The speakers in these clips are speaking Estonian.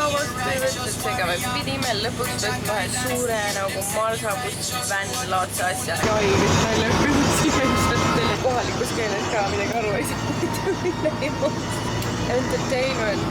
kavast tegema, pidime lõpuks võtma ühe suure nagu marsapust vänlaadse asja. Jai, mis naljakas siia kohalikus keeles ka midagi aru ei saa. Entertainment!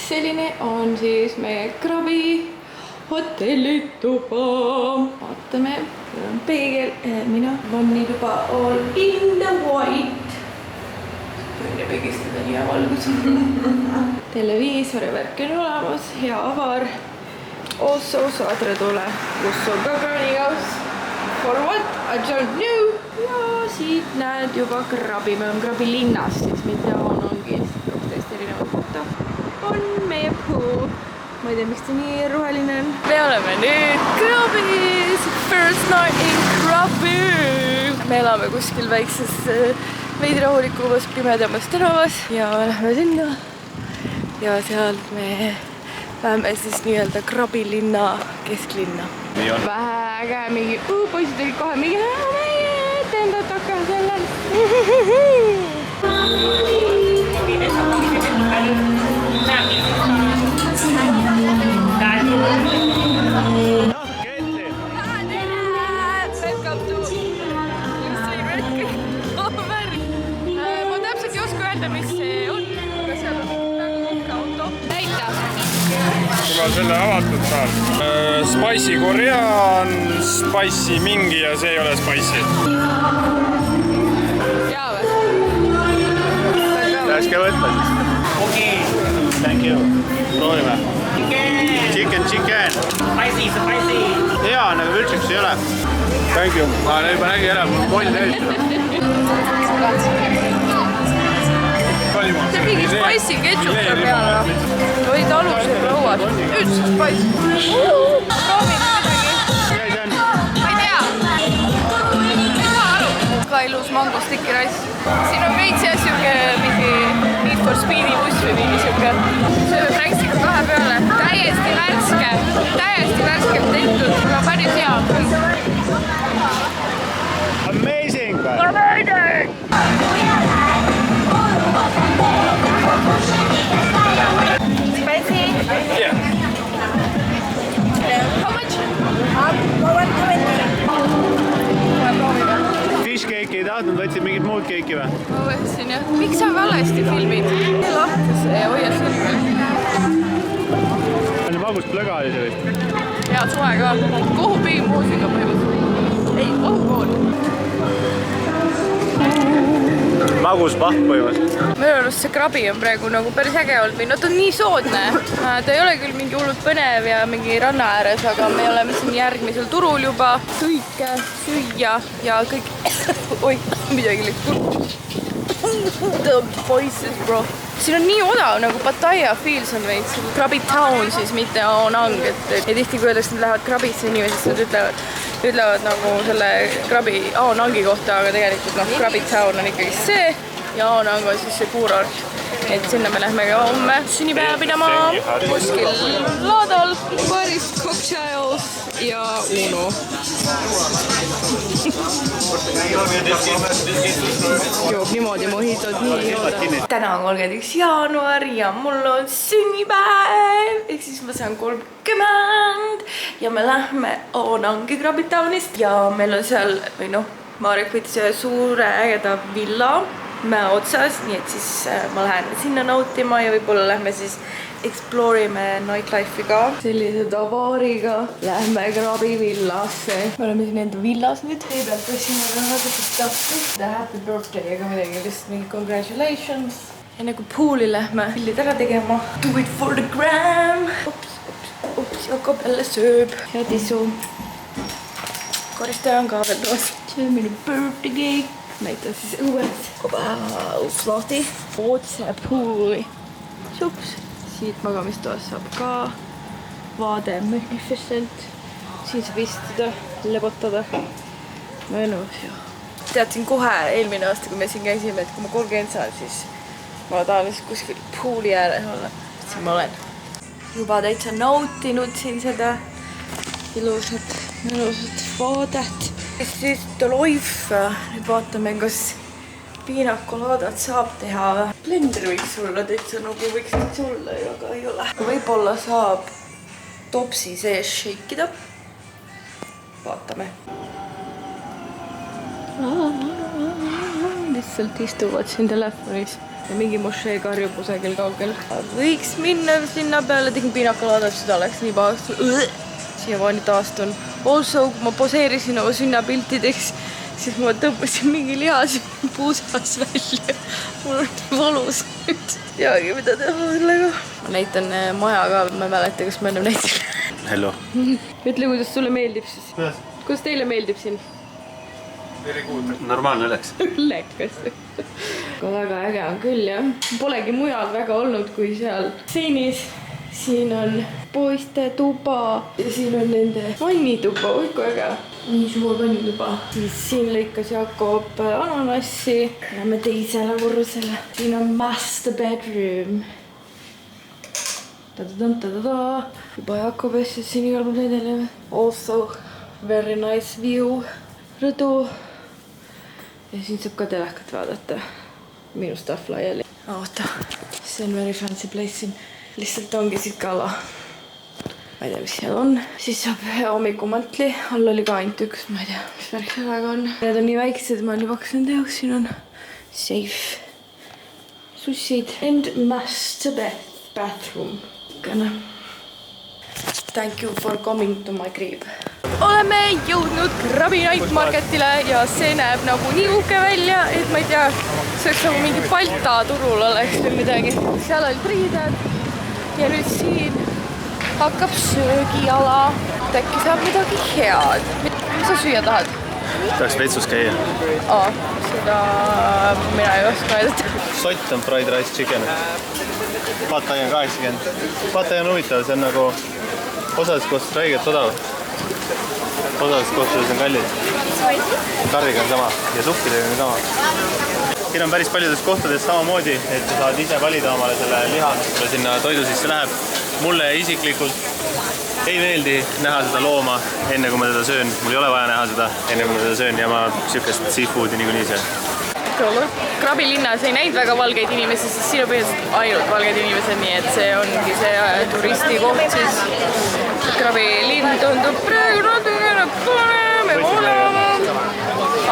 Selline on siis meie krabi hotellituba. Vaatame, meil on peegel, mina vannituba all in the white. Võin peegistada nii valgus. Televiisori värk on olemas, hea avar. Also saatretule, kus on ka kraanigaus. For what? I don't know. Ja siit näed juba krabi. Me oleme krabi linnas, siis mitte Onongis. Tõesti erinevat kohta. On meie pool. Ma ei tea, miks ta nii roheline on. Me oleme nüüd krabis. First night in krabi. Me elame kuskil väikses veidi rahulikumas pimedamas tänavas ja lähme sinna. Ja sealt me läheme siis nii-öelda krabilinna kesklinna. Vähe äge, mingi poisid olid kohe mingi meie tendad takka sellel. Ma täpselt ei oska öelda, mis see on, aga seal on ka auto. Näita! Sul on selle avatud saal. Spicy korean, spicy mingi ja see ei ole spicy. Jaa või? Läske võtma siis. Okay. Thank you. Proovime. Chicken. Spicy. Hea, nagu üldseks ei ole. Thank you. Nüüd ma nägin ära, mul moll näitab. See mingi spicy ketchup on peale. Võid alusel rõuad. Üldse spicy. Proovin midagi. Ma ei tea. Ei saa aru. Ka ilus mango sticky rice. Siin on veits ja siuke mingi Need for Speedi buss või mingi siuke. Sööme Frankstiga kahe peale. Täiesti värskelt tehtud. Aga päris hea on küll. Amazing! Spicy? Yeah. How much? Fish cake ei tahtnud, võtsid mingit muud keiki või? Ma võtsin jah. Miks sa valesti filmid? Tee lahti see, hoia sõlmel. Magust plõga oli see vist? Hea suhe ka. Kohu piim muusika põhimõtteliselt. Ei, ohukool. Magus paht põhimõtteliselt. Minu arust see krabi on praegu nagu päris äge olnud või no ta on nii soodne. Ta ei ole küll mingi hullult põnev ja mingi ranna ääres, aga me oleme siin järgmisel turul juba. Kõike süüa ja kõik... Oi, midagi läks. The voices, bro. Siin on nii odav nagu Pattaya feels on veits. Krabi town siis, mitte Onang. Et tihti kui öeldakse, et lähevad krabisse inimesed, nad ütlevad nagu selle krabi Onangi kohta, aga tegelikult Krabi town on ikkagi see ja Onang on siis see kuurort. Et sinna me lähme ka homme sünnipäeva pidama kuskil laadal. Paris cocktails ja Uno. Joob niimoodi mohitot nii jooda. Täna on 31. jaanuar ja mul on sünnipäev. Ehk siis ma saan 30 ja me lähme Onangi Krabi townist ja meil on seal, või noh, Marek võttis ühe suure ägeda villa mäe otsas, nii et siis ma lähen sinna nautima ja võib-olla lähme siis explorime nightlife'i ka. Sellise tavaariga lähme Krabi villasse. Me oleme siin enda villas nüüd. Kõigepealt võtsime rahadest staffi. Happy birthday, aga midagi lihtsalt mingi congratulations. Enne kui pooli lähme pillid ära tegema. Do it for the gram. Ups, Jakob jälle sööb. Ja tisu. Koristaja on ka veel toos. See on minu birthday cake. Näitan siis õues. Ups lahti. Otse pooli. Sups. Siit magamistoas saab ka vaade magnificent. Siin saab istuda, lebotada. Mõnus ju. Teadsin kohe eelmine aasta, kui me siin käisime, et kui ma 30 saan, siis ma tahan lihtsalt kuskil pooli ääres olla. Siin ma olen juba täitsa nautinud siin seda ilusat vaadet. Siis The Life. Nüüd vaatame, kas piinakolaadat saab teha. Blender võiks olla täitsa nagu võiks täitsa olla, aga ei ole. Võib-olla saab topsi sees shake'ida. Vaatame. Lihtsalt istuvad siin telefonis ja mingi mošee karjub kusagil kaugel. Võiks minna sinna peale, tegin piinakolaadat, seda oleks nii pahast. Siiamaani taastun. Also, kui ma poseerisin oma sünnapiltideks, siis ma tõmbasin mingi lihas puusas välja. Mul on nii valus nüüd. Teagi, mida teha sellega. Ma näitan maja ka, ma ei mäleta, kas ma ennem näitan. Hello. Ütle, kuidas sulle meeldib siis. Kuidas teile meeldib siin? Normaalne oleks. Läkas. Väga äge on küll, jah. Polegi mujal väga olnud kui seal seinis. Siin on poiste tuba ja siin on nende vannituba. Oi, kui äge. Nii suur vannituba. Siin lõikas Jakob ananassi. Lähme teisele korrusele. Siin on master bedroom. Juba Jakob esses siin igal pool näidele. Also very nice view. Rõdu. Ja siin saab ka telekat vaadata. Minu stuff laiali. Oota, see on very fancy place siin. Lihtsalt ongi siit kala. Ma ei tea, mis seal on. Siis saab hommikumantli. All oli ka ainult üks. Ma ei tea, mis värk sellega on. Need on nii väiksed, ma olen juba hakanud jaoks. Siin on safe. Sussid. And master bathroom. Gonna. Thank you for coming to my crib. Oleme jõudnud Krabi Night Marketile ja see näeb nagu nii uhke välja, et ma ei tea, see oleks nagu mingi Balta turul oleks või midagi. Seal olid riided ja nüüd siin hakkab söögiala. Äkki saab midagi head. Mis sa süüa tahad? Tahaks vetsus käia. Seda mina ei oska aidata. Sott on fried rice chicken. Pattaya on 80. Pattaya on huvitav, see on nagu osades kohtas räigelt odav. Osades kohtades on kallid. Karriga on sama ja suhkidega on sama. Siin on päris paljudes kohtades samamoodi, et sa saad ise valida omale selle liha, mis sinna toidu sisse läheb. Mulle isiklikult ei meeldi näha seda looma enne kui ma teda söön. Mul ei ole vaja näha seda enne kui ma teda söön ja ma sihukest seafoodi niikuinii söön. Krabi linnas ei näinud väga valgeid inimesi, siis siin on põhimõtteliselt ainult valgeid inimesed, nii et see ongi see turistikoht siis. Krabi linn tundub praegu natukene parem ja olevam,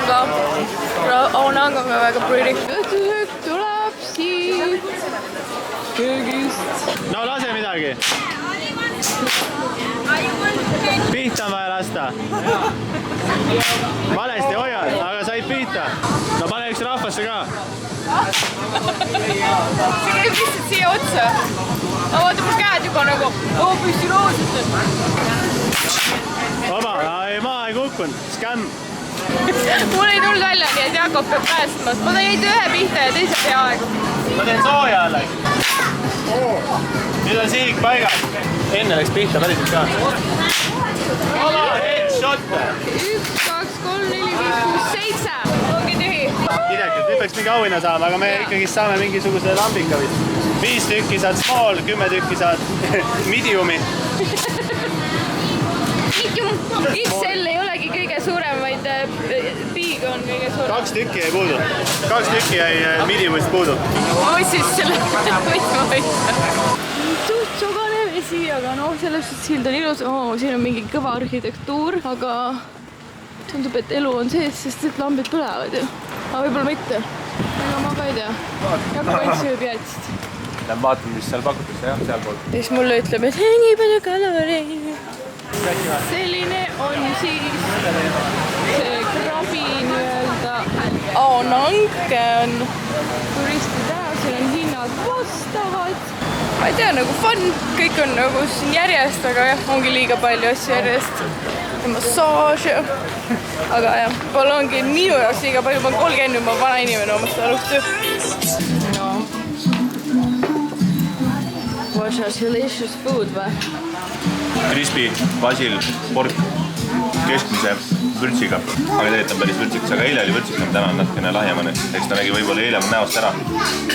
aga on aga väga pretty. Õhtusöök tuleb siit köögist. No lase midagi. Pihta on vaja lasta. Valesti hoiad, aga said pihta. No pane üks rahvasse ka. See käib lihtsalt siia otsa. Vaata, mul käed juba nagu püsti roosed. Oma, maa ei kukkunud. Skämm. Mul ei tulnud välja, nii et Jakob peab päästma. Ma jäid ühe pihta ja teise peaaegu. Ma teen sooja alles. Nüüd on sihik paigas. Enne läks pihta päriselt ka. Oma, headshot. 1, 2, 3, 4, 5, 6, 7. Ongi tühi. Idekalt, nüüd peaks mingi auhinna saama, aga me ikkagi saame mingisuguse lambika vist. 5 tükki saad small, 10 tükki saad mediumi. XL ei olegi kõige suurem, vaid big on kõige suurem. 2 tükki jäi puudu. 2 tükki jäi mediumist puudu. Ma võtsin selle võtma. Suht sogane vesi, aga selles suhtes sild on ilus. Siin on mingi kõva arhitektuur, aga tundub, et elu on sees, sest et lambid põlevad ju. Aga võib-olla mitte. Ega ma ka ei tea. Jakob ainult sööb jäätist. Lähen vaatan, mis seal pakutakse, jah, seal pool. Ja siis mulle ütleb, et nii palju kaloreid. Selline on siis see Krabi nii-öelda Aonang on turistid ära, siin on hinnad vastavad. Ma ei tea, nagu fun, kõik on nagu siin järjest, aga jah, ongi liiga palju asju järjest. Ja massaaž ja... Aga jah, võib-olla ongi minu jaoks liiga palju, ma olen 30, ma vana inimene omast alustu. No. What a delicious food või? Crispy, basil, pork, keskmise vürtsiga. Aga tegelikult on päris vürtsiks, aga eile oli vürtsikam, täna on natukene lahjemane. Eks ta nägi võib-olla eile näost ära,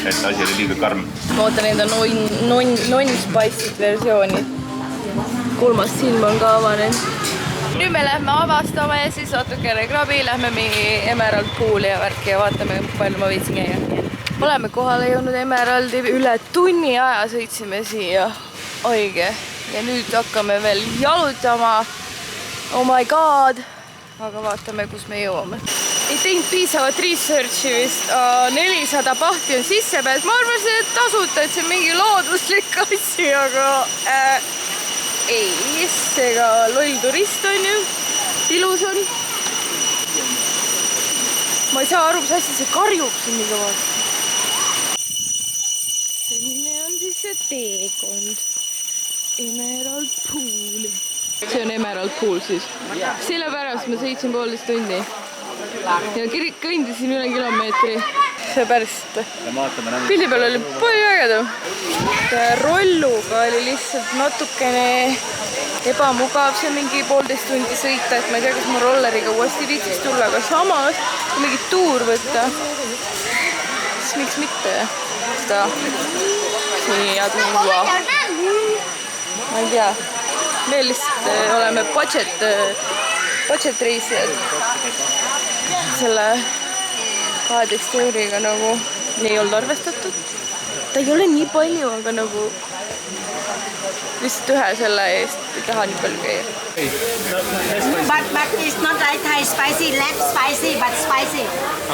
et asi oli liiga karm. Ma ootan enda non-spiced versiooni. 3. silm on ka avanenud. nüüd me lähme avastama ja siis natukene krabi, lähme mingi Emerald Pool'i ja värki ja vaatame, palju ma viitsin käia. Oleme kohale jõudnud Emeraldi, üle tunni aja sõitsime siia, oige. Ja nüüd hakkame veel jalutama. Oh my god! Aga vaatame, kus me jõuame. Ei teinud piisavat researchi vist. 400 bahti on sissepääs. Ma arvasin, et tasuta, et see on mingi looduslik asi, aga ei, ega loll turist on ju. Ilus on. Ma ei saa aru, mis asja see karjub siin nii kõvasti. Selline on siis see teekond. Emerald Pool. See on Emerald Pool siis. Sellepärast ma sõitsin 1,5 tundi. Ja kõndisin üle kilomeetri. See päris pildi peal oli palju ägedam. Rolluga oli lihtsalt natukene ebamugav. See on mingi 1,5 tundi sõita, et ma ei tea, kas ma rolleriga uuesti viitsiks tulla, aga samas kui mingi tuur võtta, siis miks mitte seda siia tuua. Ma ei tea. Me lihtsalt oleme budget reisijad. Selle 12 euriga nagu ei olnud arvestatud. Ta ei ole nii palju, aga nagu lihtsalt ühe selle eest ei taha nii palju käia. But it's not like Thai spicy, less spicy, but spicy.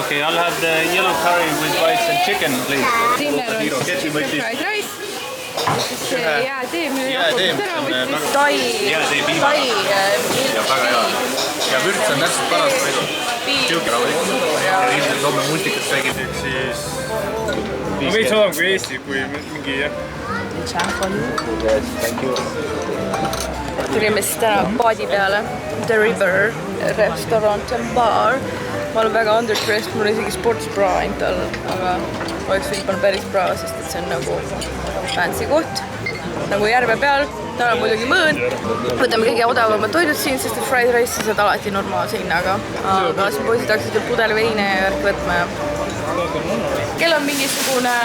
Okay, I'll have the yellow curry with rice and chicken, please. Dinner on fried rice. Jäätee, minu jakub täna võttis. Tai. Ja väga hea. Ja vürts on täpselt paras praegu. Siuke rahulik. Ja ilmselt homme multikas räägid siis... Ma veits odam kui Eesti, kui mingi jah. Tulime siis täna paadi peale. The River restaurant and bar. Ma olen väga underdressed, mul on isegi sportsbra ainult all, aga oleks võinud panna päris bra, sest et see on nagu fancy koht. Nagu järve peal, täna on muidugi mõõn. Võtame kõige odavamad toidud siin, sest et fried rice saad alati normaalse hinnaga. Aga siis poisid hakkasid veel pudel veine ja värk võtma. Kell on mingisugune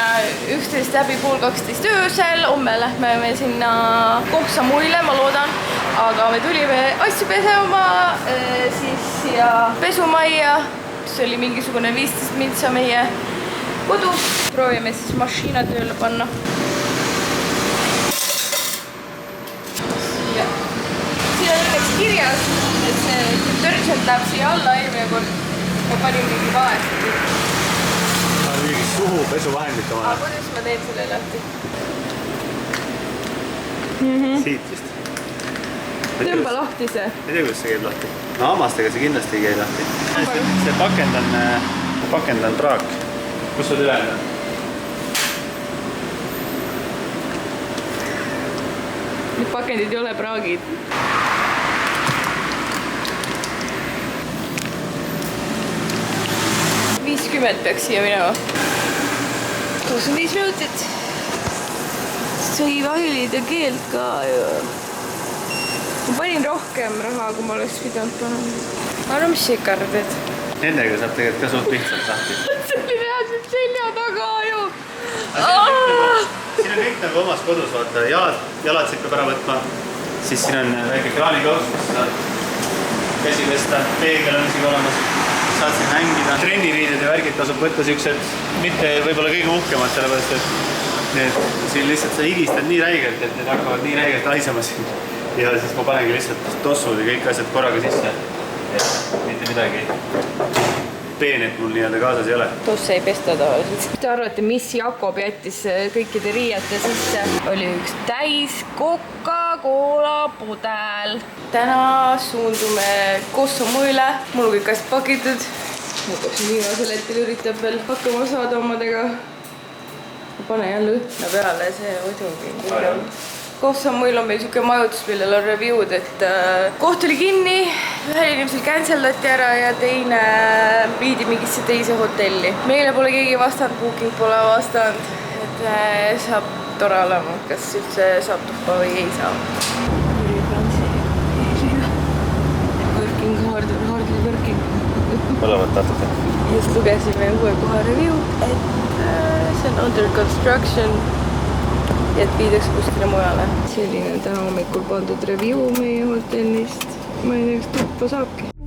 11:30 öösel. Homme lähme me sinna Kohsamuile, ma loodan. Aga me tulime asju pesema siis siia pesumajja. See oli mingisugune 15 mintsa meie kodus. Proovime siis mašina tööle panna. Siin on õnneks kirjas, et see detergent läheb siia alla eelmine kord. Ma panin mingi valesti. Mingi suhu pesuvahendit omale. Aga kuidas ma teen selle lahti? Siit vist. Tõmba lahti see. Ei tea, kuidas see käib lahti. No hammastega see kindlasti ei käi lahti. See pakend on praak. Kus sul üle on? Need pakendid ei ole praagid. Peaks siia minema. 65 minutit. Sõi vahilid ja keelt ka ju. Ma panin rohkem raha, kui ma oleks pidanud panema. Arva, mis sa ikka arvad? Nendega saab tegelikult ka suht lihtsalt lahti. See oli reaalselt selja taga ju. Siin on kõik nagu omas kodus, vaata. Jalad siit peab ära võtma. Siis siin on väike kraanikaus, kus saad käsi pesta. Peegel on isegi olemas. Saad siin hängida. Trenniriided ja värgid tasub võtta siuksed, mitte võib-olla kõige uhkemad, sellepärast et siin lihtsalt sa higistad nii räigelt, et need hakkavad nii räigelt haisema siin. Ja siis ma panengi lihtsalt tossud ja kõik asjad korraga sisse. Et mitte midagi peenet mul nii-öelda kaasas ei ole. Tosse ei pesta tavaliselt. Te arvate, mis Jakob jättis kõikide riiete sisse? Oli üks täis Coca-Cola pudel. Täna suundume Kohsamuile. Mul on kõik asjad pakitud. Siin viimasel hetkel üritab veel hakkama saada omadega. Ma pane jälle õhna peale, see muidugi. Kohsamuil on meil siuke majutus, millel on review'd, et koht oli kinni, ühel inimesel canceldati ära ja teine viidi mingisse teise hotelli. Meile pole keegi vastanud, booking pole vastanud, et saab tore olema, kas üldse saab tuppa või ei saa. Working hard or hardly working. Mõlevad natuke. Just lugesime uue koha review, et see on under construction. Et viidaks kuskile mujale. Selline on täna hommikul pandud review meie hotellist. ma ei tea, kas tuppa saabki.